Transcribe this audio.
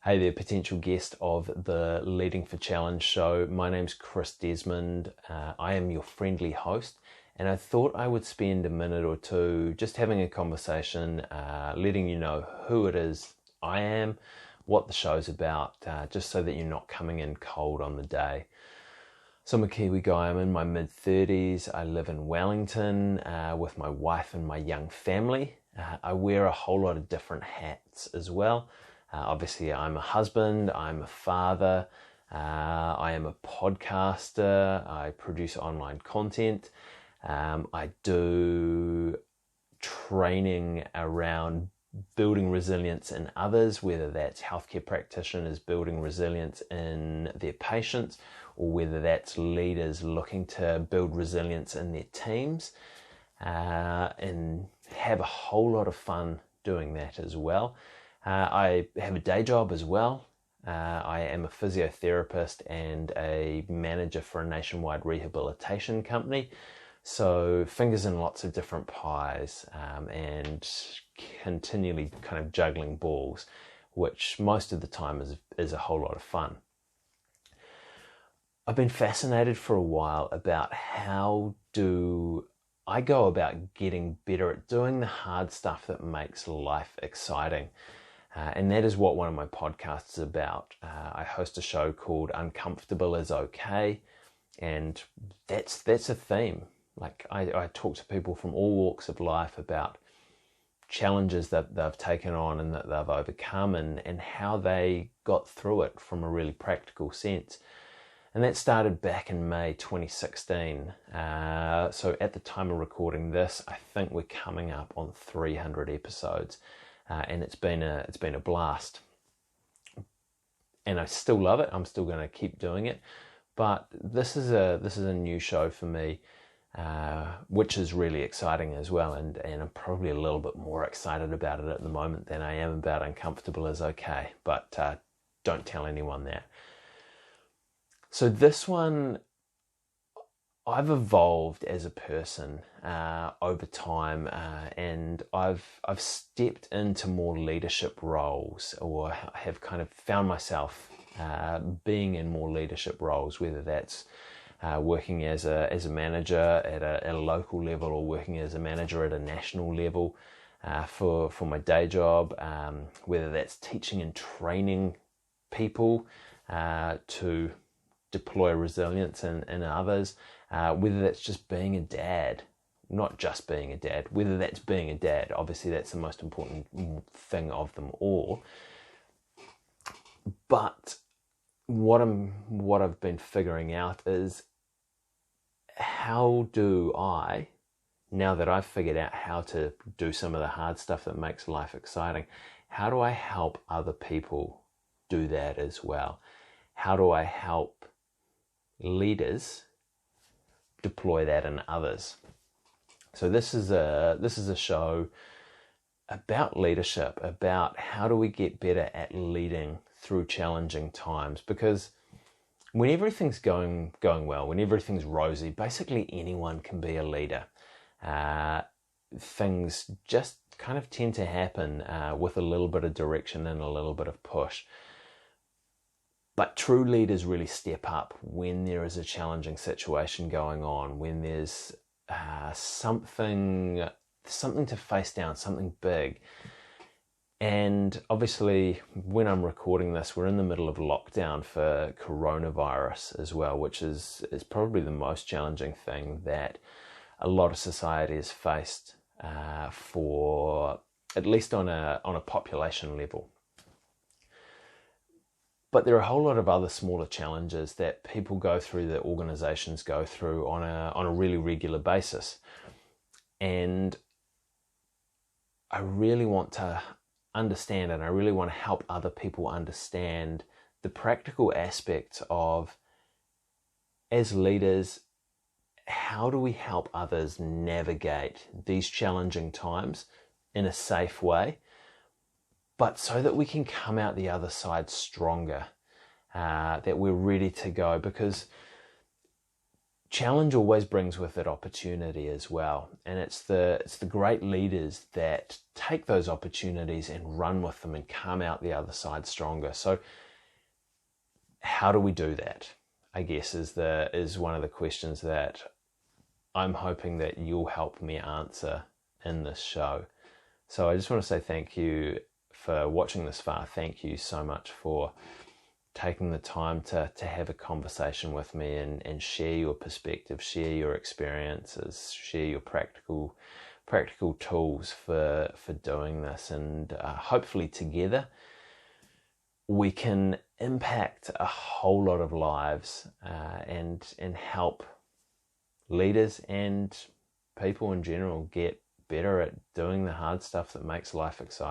Hey there, potential guest of the Leading for Challenge show. My name's Chris Desmond. I am your friendly host, and I thought I would spend a minute or two just having a conversation, letting you know who it is I am, what the show's about, just so that you're not coming in cold on the day. So I'm a Kiwi guy. I'm in my mid-30s. I live in Wellington with my wife and my young family. I wear a whole lot of different hats as well. Obviously, I'm a husband, I'm a father, I am a podcaster, I produce online content, I do training around building resilience in others, whether that's healthcare practitioners building resilience in their patients, or whether that's leaders looking to build resilience in their teams, and have a whole lot of fun doing that as well. I have a day job as well. I am a physiotherapist and a manager for a nationwide rehabilitation company. So fingers in lots of different pies, and continually kind of juggling balls, which most of the time is a whole lot of fun. I've been fascinated for a while about how do I go about getting better at doing the hard stuff that makes life exciting. And that is what one of my podcasts is about. I host a show called Uncomfortable is Okay, and that's a theme. Like I talk to people from all walks of life about challenges that they've taken on and that they've overcome, and how they got through it from a really practical sense. And that started back in May 2016. So at the time of recording this, I think we're coming up on 300 episodes. And it's been a blast, and I still love it. I'm still going to keep doing it, but this is a new show for me, which is really exciting as well. And I'm probably a little bit more excited about it at the moment than I am about Uncomfortable is Okay. But don't tell anyone that. So this one, I've evolved as a person over time, and I've stepped into more leadership roles, or have kind of found myself being in more leadership roles, whether that's working as a manager at a local level, or working as a manager at a national level for my day job, whether that's teaching and training people to deploy resilience in others, whether that's just being a dad, not just being a dad, whether that's being a dad. Obviously that's the most important thing of them all. But what I've been figuring out is, how do I, now that I've figured out how to do some of the hard stuff that makes life exciting, how do I help other people do that as well? How do I help leaders deploy that in others? So this is a show about leadership, about how do we get better at leading through challenging times. Because when everything's going well, when everything's rosy, basically anyone can be a leader. Things just kind of tend to happen with a little bit of direction and a little bit of push. But true leaders really step up when there is a challenging situation going on, when there's something to face down, something big. And obviously, when I'm recording this, we're in the middle of lockdown for coronavirus as well, which is probably the most challenging thing that a lot of society has faced, for at least on a population level. But there are a whole lot of other smaller challenges that people go through, that organizations go through on a really regular basis. And I really want to understand, and I really want to help other people understand the practical aspects of, as leaders, how do we help others navigate these challenging times in a safe way, but so that we can come out the other side stronger, that we're ready to go. Because challenge always brings with it opportunity as well, and it's the great leaders that take those opportunities and run with them and come out the other side stronger. So how do we do that, I guess, is one of the questions that I'm hoping that you'll help me answer in this show. So I just want to say thank you for watching this far. Thank you so much for taking the time to have a conversation with me and share your perspective, share your experiences, share your practical tools for doing this. And hopefully together we can impact a whole lot of lives and help leaders and people in general get better at doing the hard stuff that makes life exciting.